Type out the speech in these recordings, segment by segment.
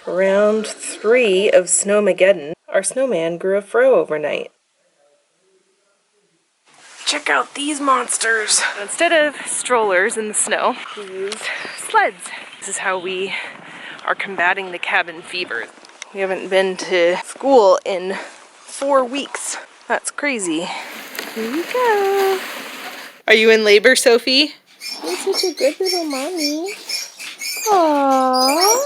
Round 3 of Snowmageddon. Our snowman grew a fro overnight. Check out these monsters! Instead of strollers in the snow, we use sleds. This is how we are combating the cabin fever. We haven't been to school in 4 weeks. That's crazy. Here you go. Are you in labor, Sophie? You're such a good little mommy. Aww.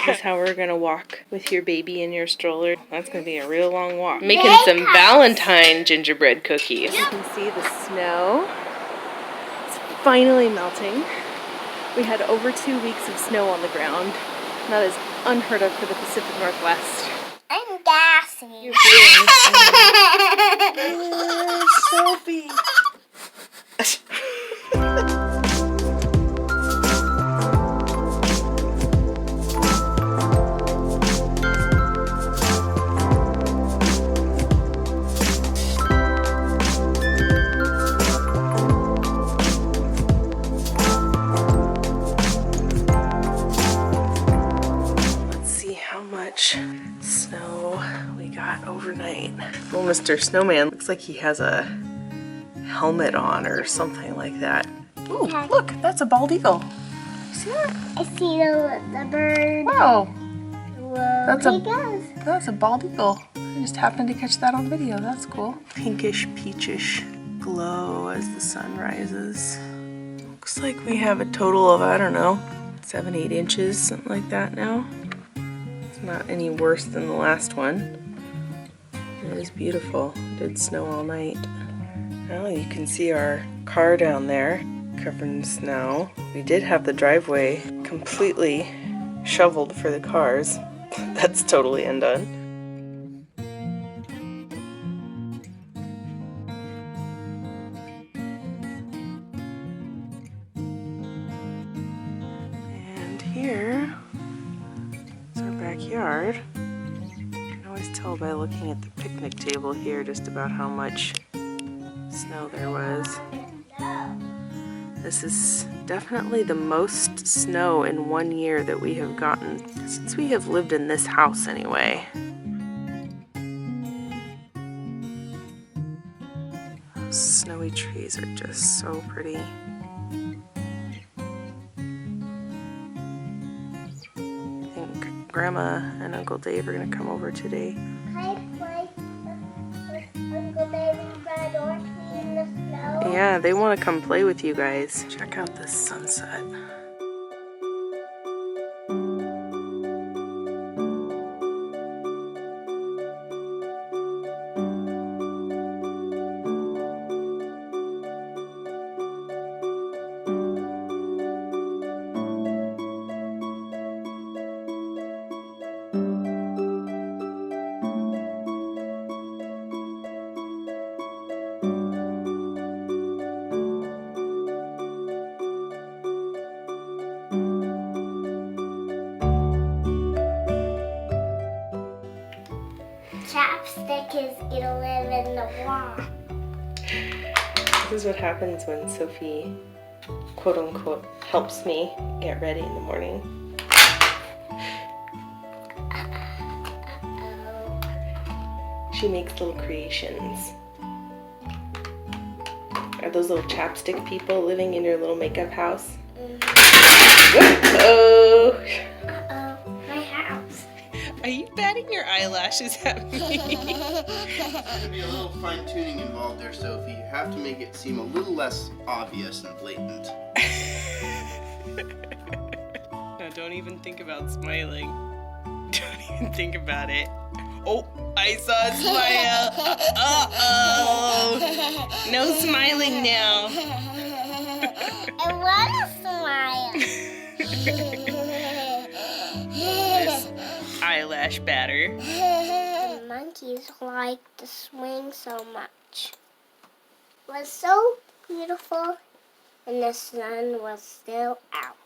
This is how we're gonna walk with your baby in your stroller. That's gonna be a real long walk. Making some Valentine gingerbread cookies. You can see the snow. It's finally melting. We had over 2 weeks of snow on the ground. That is unheard of for the Pacific Northwest. I'm gassy. You're Sophie. Snow we got overnight. Well, Mr. Snowman looks like he has a helmet on or something like that. Ooh, look, that's a bald eagle. You see that? I see the bird. Wow. Whoa, that's a bald eagle. I just happened to catch that on video. That's cool. Pinkish, peachish glow as the sun rises. Looks like we have a total of, I don't know, 7-8 inches, something like that now. Not any worse than the last one. It is beautiful. It did snow all night. Well, you can see our car down there covered in snow. We did have the driveway completely shoveled for the cars. That's totally undone. And here backyard. You can always tell by looking at the picnic table here just about how much snow there was. This is definitely the most snow in 1 year that we have gotten since we have lived in this house anyway. Those snowy trees are just so pretty. Grandma and Uncle Dave are going to come over today. Can I play with Uncle Dave and Brad Orky in the snow? Yeah, they want to come play with you guys. Check out this sunset. Chapstick is gonna live in the wall. This is what happens when Sophie, quote unquote, helps me get ready in the morning. She makes little creations. Are those little chapstick people living in your little makeup house? Uh-oh. My house. Are you batting your eyelashes at me? There's gonna be a little fine tuning involved there, Sophie. You have to make it seem a little less obvious and blatant. No, don't even think about smiling. Don't even think about it. Oh, I saw a smile. Uh-oh. No smiling now. I want to smile. This eyelash batter. The monkeys like the swing so much. It was so beautiful and the sun was still out.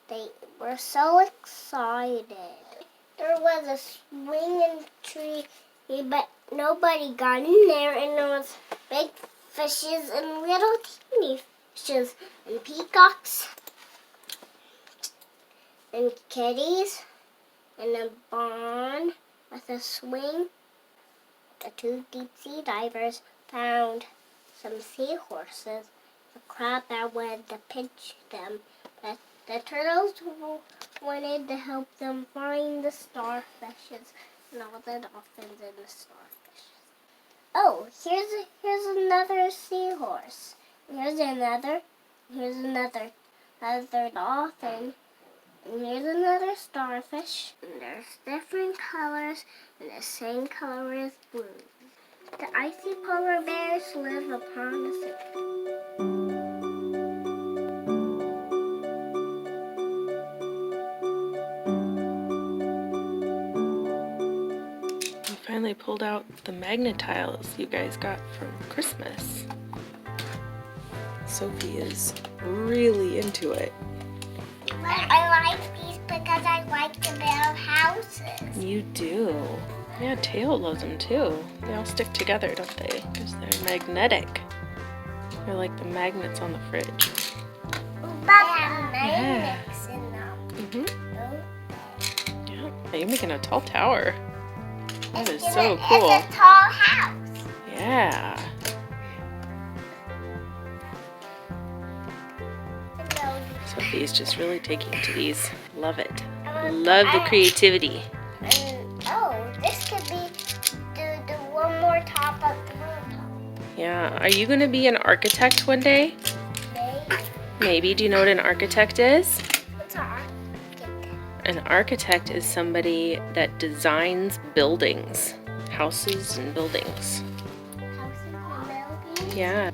They were so excited. There was a swinging tree, but nobody got in there, and there was big fishes and little teeny fishes and peacocks and kitties and a barn with a swing. The two deep sea divers found some seahorses. The crab that wanted to pinch them, but the turtles wanted to help them find the starfishes and all the dolphins and the starfish. Oh, here's another seahorse. Here's another dolphin. And here's another starfish. And there's different colors, and the same color is blue. The icy polar bears live upon the sea. We finally pulled out the magnet tiles you guys got from Christmas. Sophie is really into it. I like these because I like to build houses. You do. Yeah, Teo loves them too. They all stick together, don't they? Because they're magnetic. They're like the magnets on the fridge. They have magnets in them. Yeah. You're making a tall tower. That is so cool. It's a tall house. Yeah. Sophie's just really taking to these. Love it. Love the creativity. This could be the one more top of the rooftop. Yeah. Are you going to be an architect one day? Maybe. Maybe. Do you know what an architect is? What's our An architect is somebody that designs buildings, houses and buildings. house in the building? Yeah.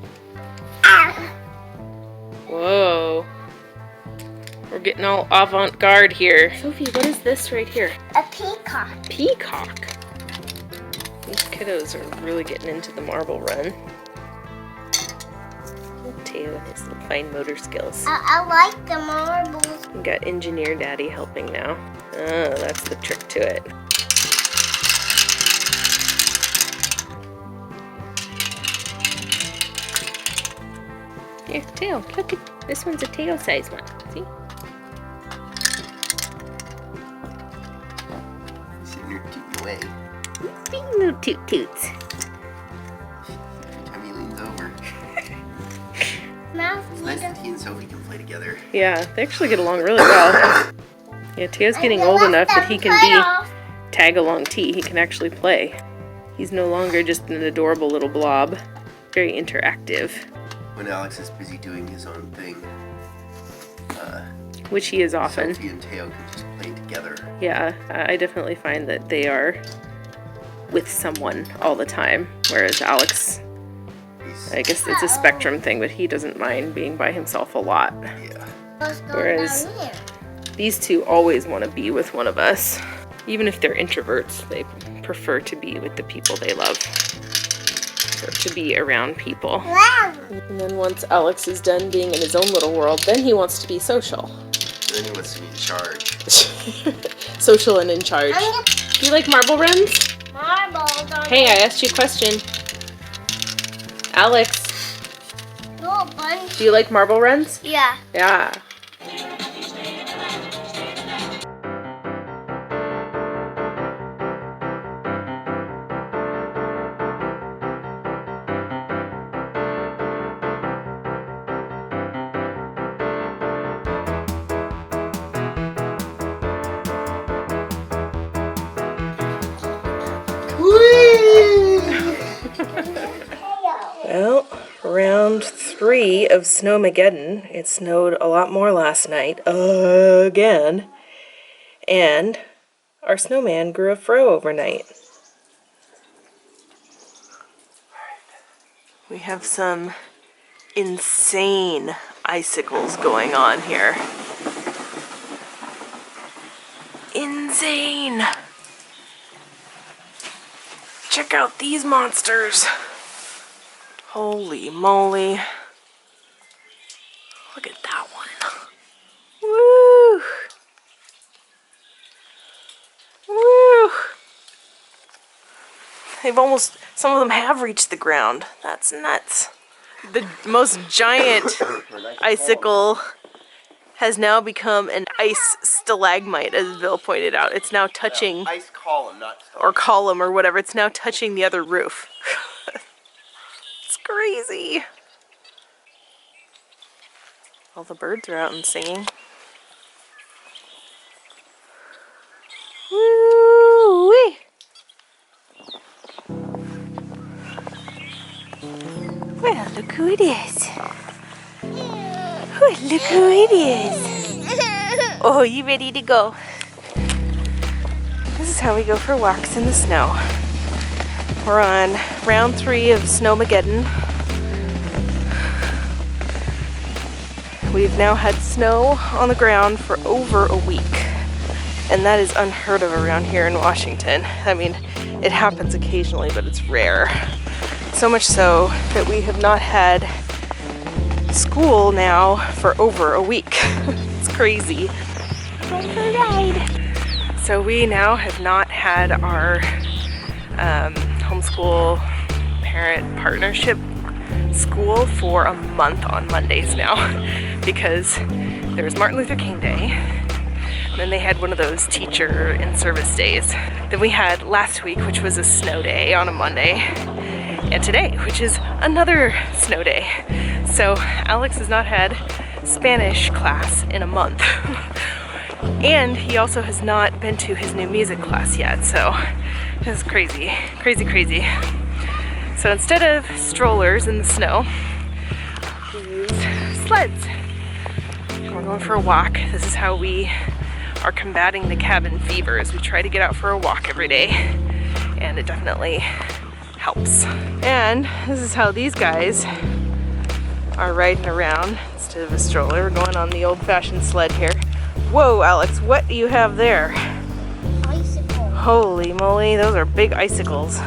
Ow. Whoa. We're getting all avant-garde here. Sophie, what is this right here? A peacock. Peacock. These kiddos are really getting into the marble run. Teo with his little fine motor skills. I like the marbles. We got engineer daddy helping now. Oh, that's the trick to it. Here, Teo, look at this one's a Teo size one. See? Sitting here tooting away. Big little toot toots. Every time he leans over. Mouth It's nice that he and Sophie can play together. Yeah, they actually get along really well. Yeah, Teo's getting old enough that he can be tag-along T. He can actually play. He's no longer just an adorable little blob. Very interactive. When Alex is busy doing his own thing, Which he is often. Sophie and Teo can just play together. Yeah, I definitely find that they are with someone all the time. Whereas Alex, I guess it's a spectrum thing, but he doesn't mind being by himself a lot. Yeah. Whereas these two always want to be with one of us. Even if they're introverts, they prefer to be with the people they love. Or to be around people. And then once Alex is done being in his own little world, then he wants to be social. Then he wants to be in charge. Social and in charge. Do you like marble runs? Marbles are Hey, I asked you a question. Alex, no bunch. do you like marble runs? Yeah. Yeah. Well, round 3 of Snowmageddon. It snowed a lot more last night. Again. And our snowman grew a fro overnight. We have some insane icicles going on here. Insane! Check out these monsters! Holy moly. Look at that one. Woo! Woo! They've almost, some of them have reached the ground. That's nuts. The most giant icicle has now become an ice stalagmite, as Bill pointed out. It's now touching, Ice column, not or column or whatever, it's now touching the other roof. It's crazy. All the birds are out and singing. Woo-wee. Well, look who it is. Oh, look who it is. Oh, you ready to go? This is how we go for walks in the snow. We're on round 3 of Snowmageddon. We've now had snow on the ground for over a week. And that is unheard of around here in Washington. I mean, it happens occasionally, but it's rare. So much so that we have not had school now for over a week. It's crazy. Going for a ride. So we now have not had our homeschool parent partnership school for a month on Mondays now because there was Martin Luther King Day. And then they had one of those teacher in-service days. Then we had last week, which was a snow day on a Monday. And today, which is another snow day. So Alex has not had Spanish class in a month. And he also has not been to his new music class yet. So it's crazy, crazy, crazy. So instead of strollers in the snow, we use sleds. We're going for a walk. This is how we are combating the cabin fever, as we try to get out for a walk every day. And it definitely helps. And this is how these guys are riding around instead of a stroller. We're going on the old-fashioned sled here. Whoa, Alex, what do you have there? Icicle. Holy moly, those are big icicles.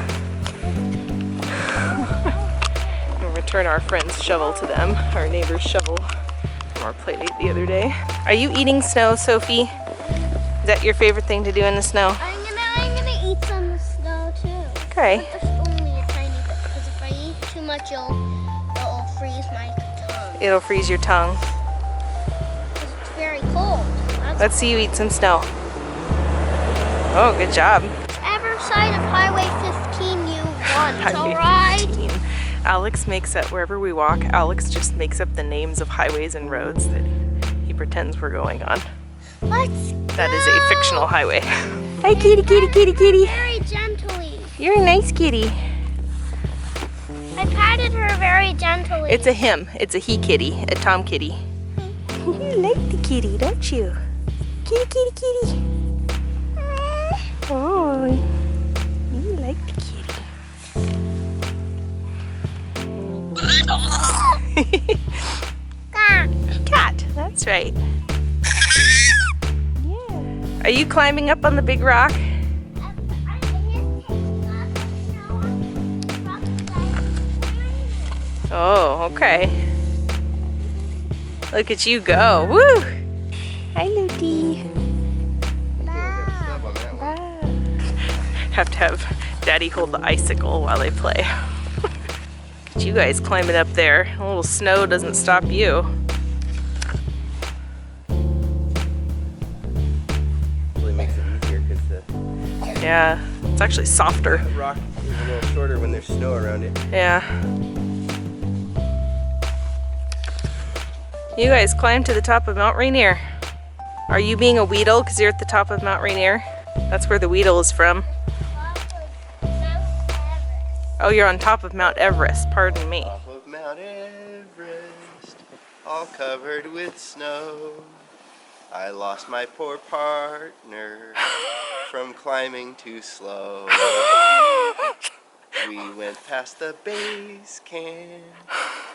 We'll return our friend's shovel to them, our neighbor's shovel from our play date the other day. Are you eating snow, Sophie? Is that your favorite thing to do in the snow? I'm gonna eat some snow too. Okay. But just only a tiny bit, because if I eat too much, it'll freeze my tongue. It'll freeze your tongue. Because it's very cold. Let's see you eat some snow. Oh, good job. Whichever side of Highway 15 you want, Highway alright? 15. Alex makes up, wherever we walk, Alex just makes up the names of highways and roads that he pretends we're going on. Let's That is a fictional highway. Hi, kitty, kitty, kitty, kitty. very gently. You're a nice kitty. I patted her very gently. It's a him. It's a he kitty, a Tom kitty. You like the kitty, don't you? Kitty, kitty, kitty. Oh, you like the kitty. Cat, that's right. Yeah. Are you climbing up on the big rock? Oh, okay. Look at you go. Woo! Hi, Looty. Have to have Daddy hold the icicle while they play. Look at you guys climbing up there. A little snow doesn't stop you. Really makes it easier because the Yeah, it's actually softer. rock is a little shorter when there's snow around it. Yeah. You guys climb to the top of Mount Rainier. Are you being a Weedle because you're at the top of Mount Rainier? That's where the Weedle is from. Oh, you're on top of Mount Everest, pardon me. Top of Mount Everest, all covered with snow. I lost my poor partner from climbing too slow. We went past the base camp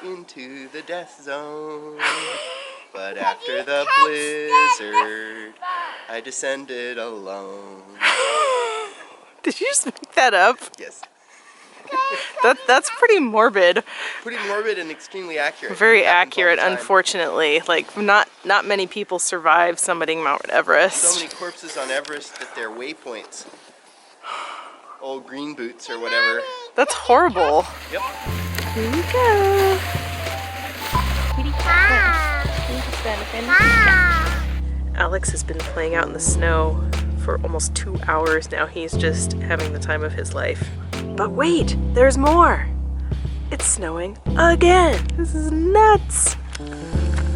into the death zone. But after the blizzard, I descended alone. Did you just make that up? Yes. That's pretty morbid. Pretty morbid and extremely accurate. Very It happens all the accurate, time. unfortunately. Like, not many people survive summiting Mount Everest. So many corpses on Everest that they're waypoints. Old green boots or whatever. That's horrible. Yep. Here you go. Kitty cat. Ah. Kitty cat. Ah. Alex has been playing out in the snow for almost 2 hours now. He's just having the time of his life. But wait, there's more. It's snowing again. This is nuts. I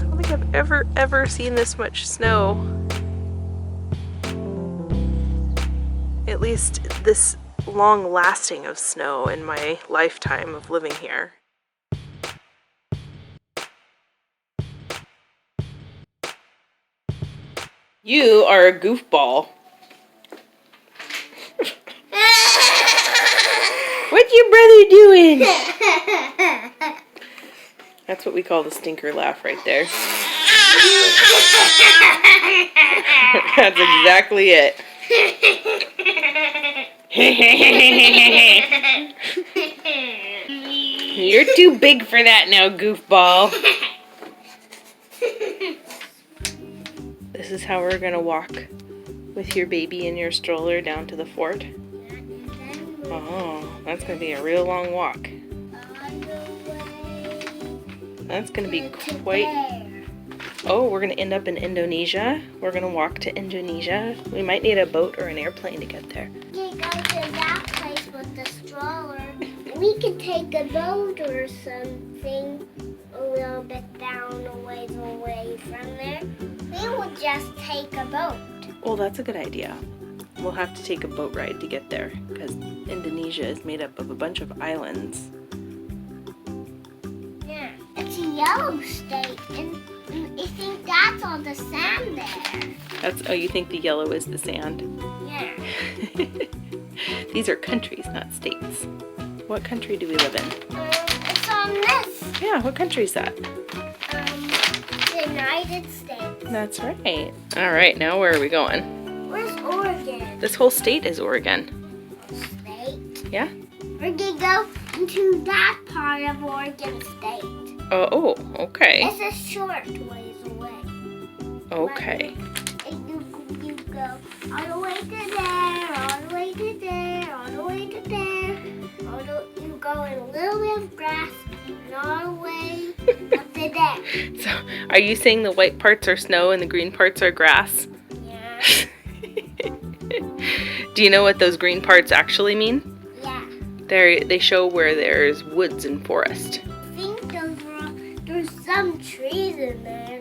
don't think I've ever seen this much snow. At least this long lasting of snow in my lifetime of living here. You are a goofball. What your brother doing? That's what we call the stinker laugh right there. That's exactly it. You're too big for that now, goofball. This is how we're gonna walk with your baby in your stroller down to the fort. Oh, that's gonna be a real long walk. That's gonna be quite... Oh, we're gonna end up in Indonesia. We're gonna walk to Indonesia. We might need a boat or an airplane to get there. We go to that place with the stroller. We could take a boat or something a little bit down a ways away from there. We would just take a boat. Well, that's a good idea. We'll have to take a boat ride to get there because Indonesia is made up of a bunch of islands. Yeah, it's a yellow state, and I think that's all the sand there. Oh, you think the yellow is the sand? Yeah. These are countries, not states. What country do we live in? It's on this. Yeah, what country is that? The United States. That's right. All right, now where are we going? Where's Oregon? This whole state is Oregon. State? Yeah? We're gonna go into that part of Oregon State. Oh, okay. It's a short ways away. Okay. And you go all the way to there, all the way to there, all the way to there. You go in a little bit of grass and all the way up to there. So, are you saying the white parts are snow and the green parts are grass? Yeah. Do you know what those green parts actually mean? Yeah. They show where there's woods and forest. I think there's some trees in there.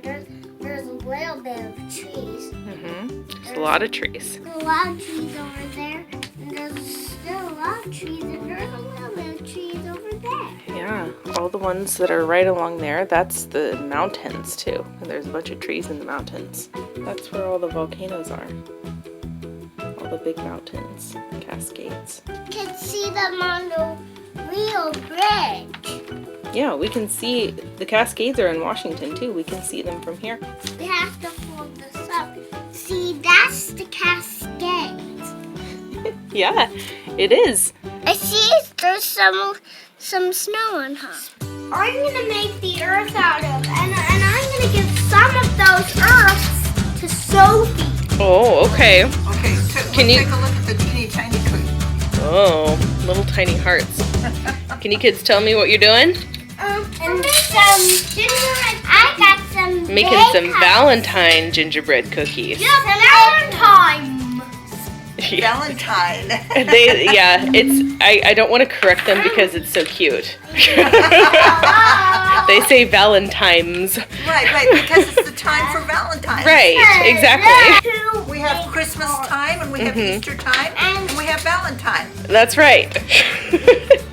There's a little bit of trees. There's a lot of trees. There's a lot of trees over there. And there's still a lot of trees. And there's a little bit of trees over there. Yeah, all the ones that are right along there, that's the mountains too. And there's a bunch of trees in the mountains. That's where all the volcanoes are. All the big mountains, cascades. You can see them on the real bridge. Yeah, we can see the cascades are in Washington too. We can see them from here. We have to hold this up. See, that's the cascades. Yeah, it is. I see there's some snow on top. I'm gonna make the earth out of, and I'm gonna give some of those earths to Sophie. Oh, okay. Okay, Can let's you- take a look at the teeny tiny tree. Oh, little tiny hearts. Can you kids tell me what you're doing? And some gingerbread. I got some. Making some Valentine gingerbread cookies. Yeah, Valentine. Yeah. Valentine. I don't want to correct them because it's so cute. They say Valentimes. Right, because it's the time for Valentine's. Right, exactly. We have Christmas time, and we have Easter time, and we have Valentine. That's right.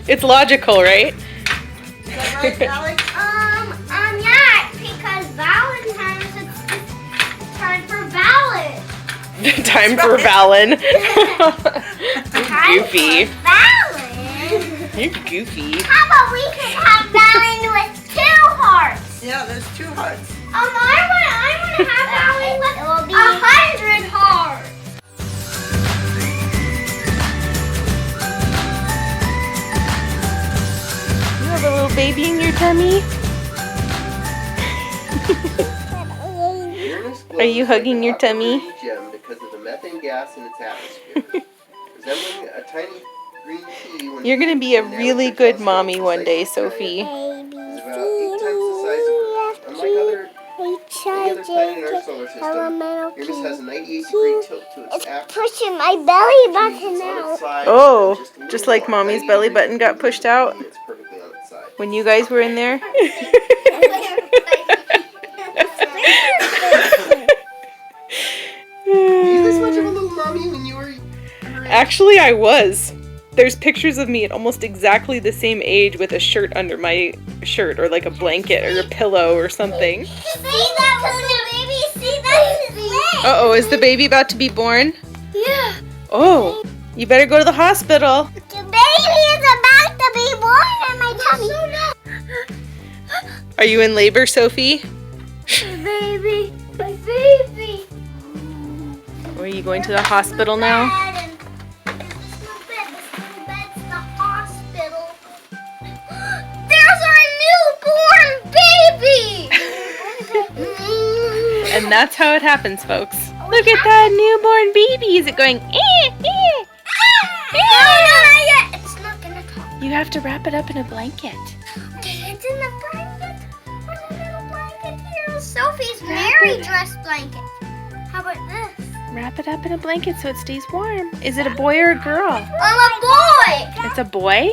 It's logical, right? Is that right, Alex? Yeah, because Valentine's it's time for Valid. Time for Valen. Time Goofy. for Valid. You're goofy. How about we can have Valid with 2 hearts? Yeah, there's 2 hearts. I want to have Valid with 100 hearts. You have a little baby in your tummy? Are you hugging your tummy? Gem because of the methane gas in its atmosphere. Resembling a tiny green pea when You're gonna be a when really amateur good mommy telescope one day, sights Sophie. is about 8 times the size of Earth. Unlike other other planet in our solar system, elemental Uranus has a key. 98-degree tilt to its It's axis. pushing my belly button It's on its out. side, Oh, a just little like more. Mommy's 90 belly degrees button got to pushed the out It's perfectly on its side. when you guys were in there. Were you this much of a little mommy when you were her age? Actually, I was. There's pictures of me at almost exactly the same age with a shirt under my shirt, or like a blanket or a pillow or something. See that little baby? See, that's his leg. Uh-oh, is the baby about to be born? Yeah. Oh, you better go to the hospital. The baby is about to be born in my tummy. Are you in labor, Sophie? Baby, my baby. Or are you going to the hospital now? There's no bed. This little bed's the hospital. There's our newborn baby. And that's how it happens, folks. Look at that newborn baby. Is it going, No, not yet. It's not gonna talk. You have to wrap it up in a blanket. Okay, it's in the blanket. What's a little blanket here? Sophie's Mary dress blanket. How about this? Wrap it up in a blanket so it stays warm. Is it a boy or a girl? I'm a boy. It's a boy?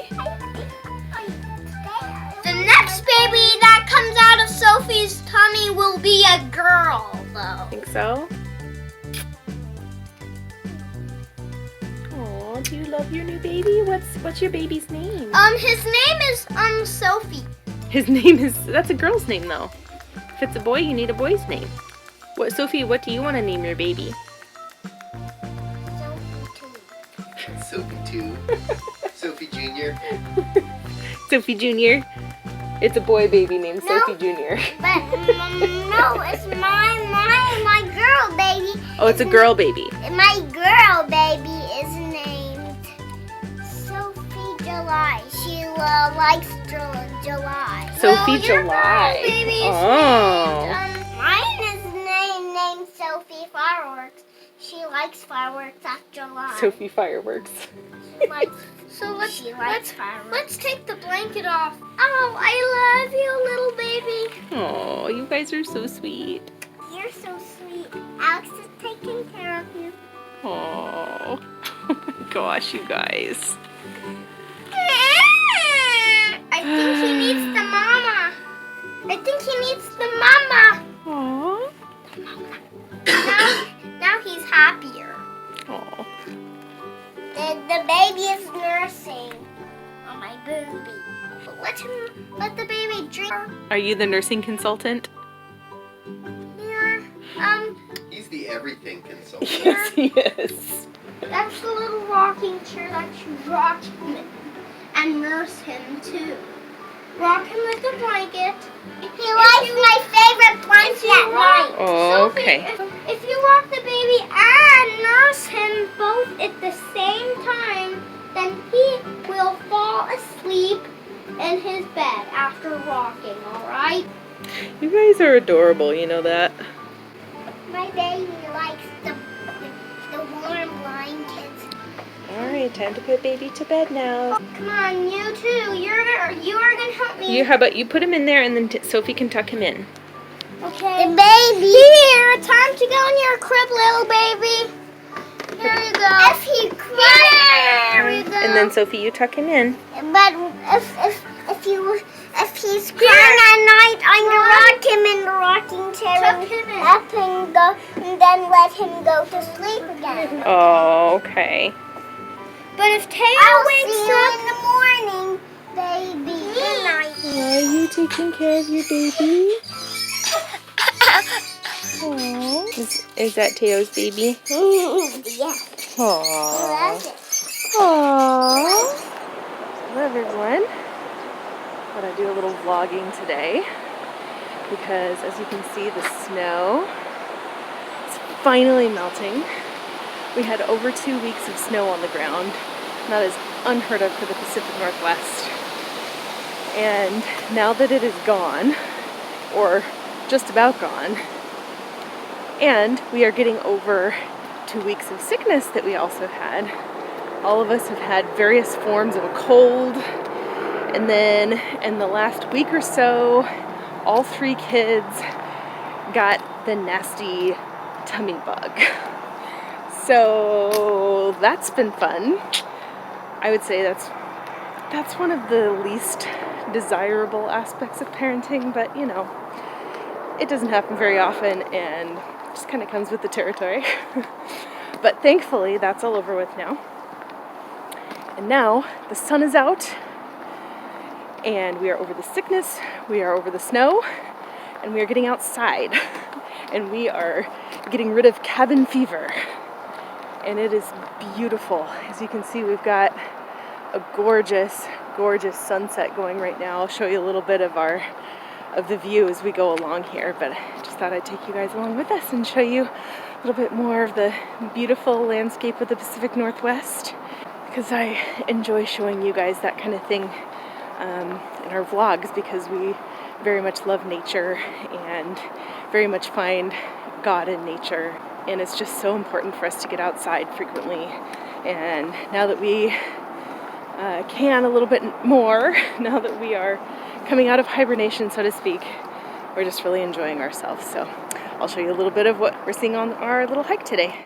The next baby that comes out of Sophie's tummy will be a girl, though. Think so? Oh, do you love your new baby? What's your baby's name? His name is Sophie. His name is, that's a girl's name though. If it's a boy, you need a boy's name. Sophie, what do you want to name your baby? Sophie 2. Sophie Jr. Sophie Jr. It's a boy baby named No. Sophie Jr. But no, it's my girl baby. Oh, it's a girl baby. My girl baby is named Sophie July. She likes July. Sophie Your July. girl baby is Oh. named, mine is named Sophie Fireworks. She likes fireworks at July. Sophie Fireworks. Let's take the blanket off. Oh, I love you, little baby. Oh, you guys are so sweet. You're so sweet. Alex is taking care of you. Oh, oh my gosh, you guys. I think he needs the mama. I think he needs the mama. Aw. Now he's happier. Aw. The baby is nursing on my baby. Let the baby drink. Are you the nursing consultant? Yeah. He's the everything consultant. Yes, he is. That's the little rocking chair that you rock him in. And nurse him too. Rock him with a blanket. He likes my favorite blanket at night. Oh, okay. If you rock the baby and nurse him both at the same time, then he will fall asleep in his bed after rocking, alright? You guys are adorable, you know that. My baby likes the warm blankets. Alright, time to put baby to bed now. Come on, you too. You are gonna help me. How about you put him in there and then Sophie can tuck him in. Okay. The baby. Here, time to go in your crib, little baby. Here you go. If he cries, here we go. And then Sophie, you tuck him in. But if he's crying at night, I'm gonna rock him in the rocking chair and then let him go to sleep again. Oh, okay. But if Taylor wakes up in the morning, baby. Good night. Are you taking care of your baby? Aww. Is that Teo's baby? Yeah. Aww. Love it. Aww. Hello everyone. Thought I'd do a little vlogging today because as you can see the snow is finally melting. We had over 2 weeks of snow on the ground. That is unheard of for the Pacific Northwest. And now that it is gone, or just about gone, and we are getting over 2 weeks of sickness that we also had. All of us have had various forms of a cold, and then in the last week or so, all 3 kids got the nasty tummy bug. So that's been fun. I would say that's one of the least desirable aspects of parenting, but you know, it doesn't happen very often and just kind of comes with the territory. But thankfully that's all over with now. And now the sun is out and we are over the sickness, we are over the snow, and we are getting outside and we are getting rid of cabin fever. And it is beautiful. As you can see, we've got a gorgeous, gorgeous sunset going right now. I'll show you a little bit of the view as we go along here, but I just thought I'd take you guys along with us and show you a little bit more of the beautiful landscape of the Pacific Northwest, because I enjoy showing you guys that kind of thing in our vlogs, because we very much love nature and very much find God in nature. And it's just so important for us to get outside frequently. And now that we can a little bit more, now that we are coming out of hibernation, so to speak, we're just really enjoying ourselves. So I'll show you a little bit of what we're seeing on our little hike today.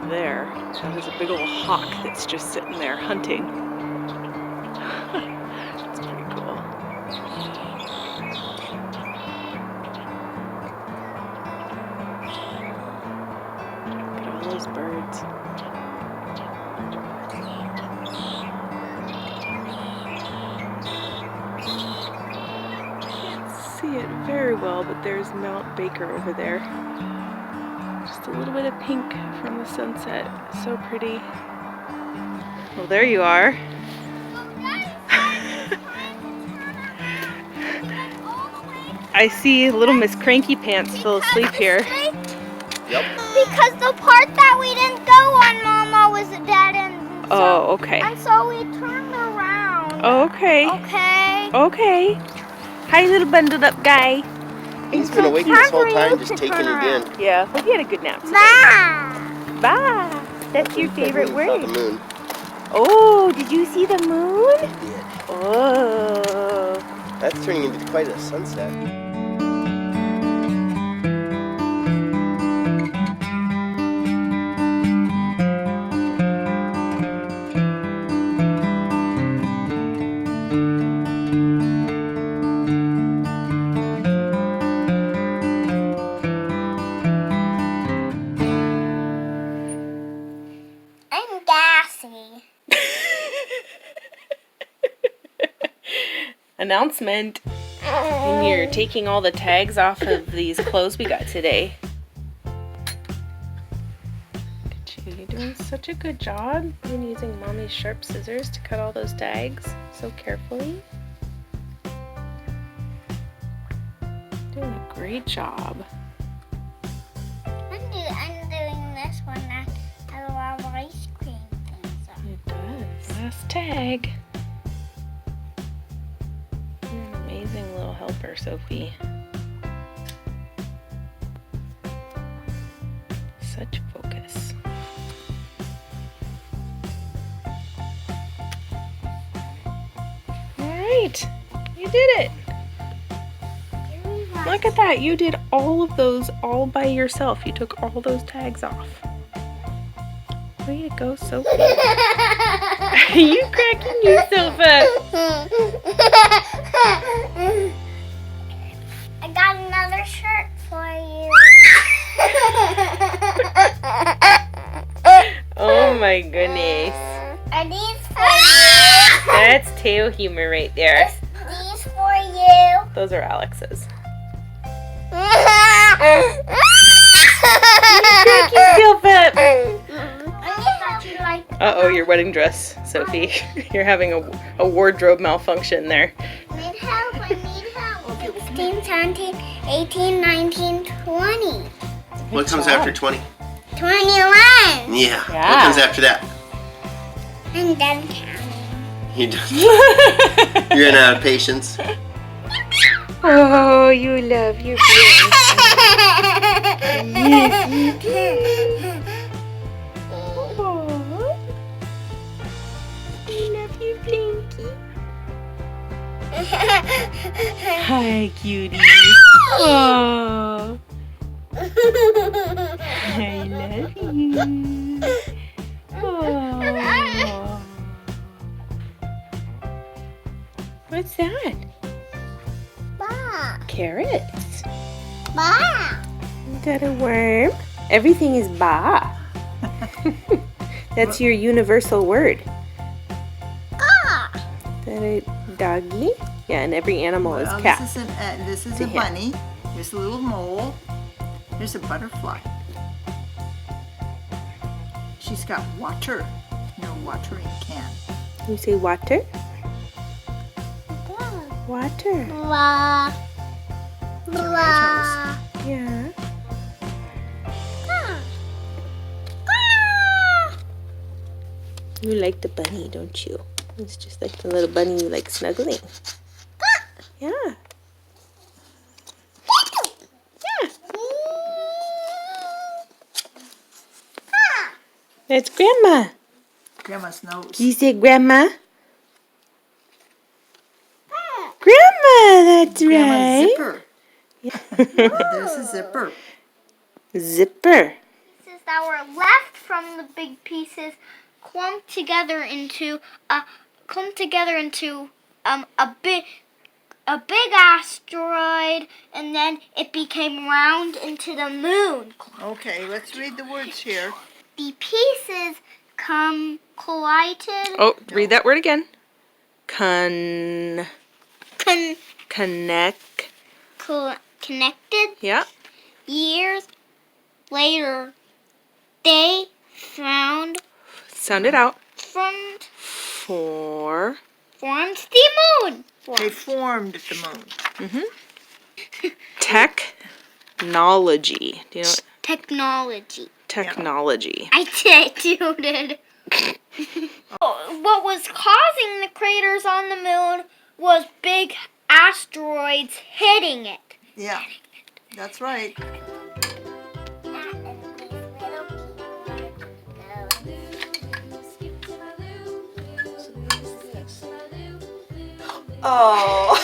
There, that is a big old hawk that's just sitting there hunting. That's pretty cool. Look at all those birds. Can't see it very well, but there's Mount Baker over there. Just a little bit of pink from the sunset. So pretty. Well, there you are. I see little Miss Cranky Pants fell asleep here. Yep. Because the part that we didn't go on, Mama, was a dead end. Oh, okay. And so we turned around. Oh, okay. Okay. Okay. Hi, little bundled up guy. He's been awake this whole time, just taking it in. Yeah, well, he had a good nap today. Bye. Bye. That's your favorite Saw word. the moon. Oh, did you see the moon? He did. Oh. That's turning into quite a sunset. I'm gassy. Announcement. And you're taking all the tags off of these clothes we got today. Look at you. You're doing such a good job. You're using Mommy's sharp scissors to cut all those tags so carefully. Doing a great job. I'm doing this one that has a lot of ice cream things on. It does. Last tag. You're an amazing little helper, Sophie. Such focus. All right, you did it. Look at that. You did all of those all by yourself. You took all those tags off. Way to go, Sophie. Are you cracking yourself up? another shirt for you. Oh my goodness. Are these for you? That's tail humor right there. These for you. Those are Alex's. Uh-oh, your wedding dress, Sophie. You're having a wardrobe malfunction there. I need help. I need help. 16, 17, 18, 19, 20. What comes after 20? 21. Yeah. What comes after that? I'm done counting. You done? You're running out of patience. Oh, you love your Hi, cutie. Oh, I love you. Oh. What's that? Bah. Carrots. Bah. You got a worm? Everything is ba. That's your universal word. Ah. Is that a doggy? Yeah, and every animal is Well, cat. This is To a him. bunny. Here's a little mole. Here's a butterfly. She's got water in her watering can. You say water? Water. Blah. Blah. Yeah. Ah. You like the bunny, don't you? It's just like the little bunny you like snuggling. Yeah. Yeah. It's Grandma. Grandma's nose. You say Grandma? Grandma, that's Grandma's right. zipper. This is zipper. Zipper. Pieces that were left from the big pieces clumped together into a big asteroid, and then it became round into the moon. Okay, let's read the words here. The pieces collided. Oh, read that word again. Connect. Connected. Yeah. Years later, they found Sound it out. formed the moon. They formed the moon. Technology. Do you know Technology. technology? I did. What was causing the craters on the moon was big asteroids hitting it. Yeah, that's right. Oh.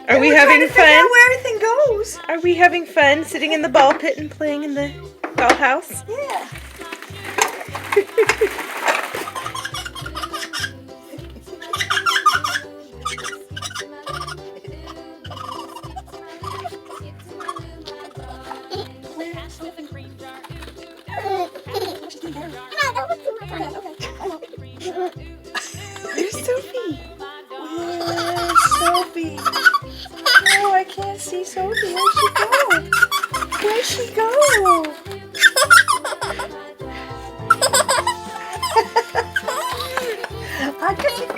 Are we having fun? Where everything goes. Are we having fun sitting in the ball pit and playing in the dollhouse? Yeah. Where's Sophie? Where's Sophie? Oh, I can't see Sophie. Where'd she go? Where'd she go? I couldn't.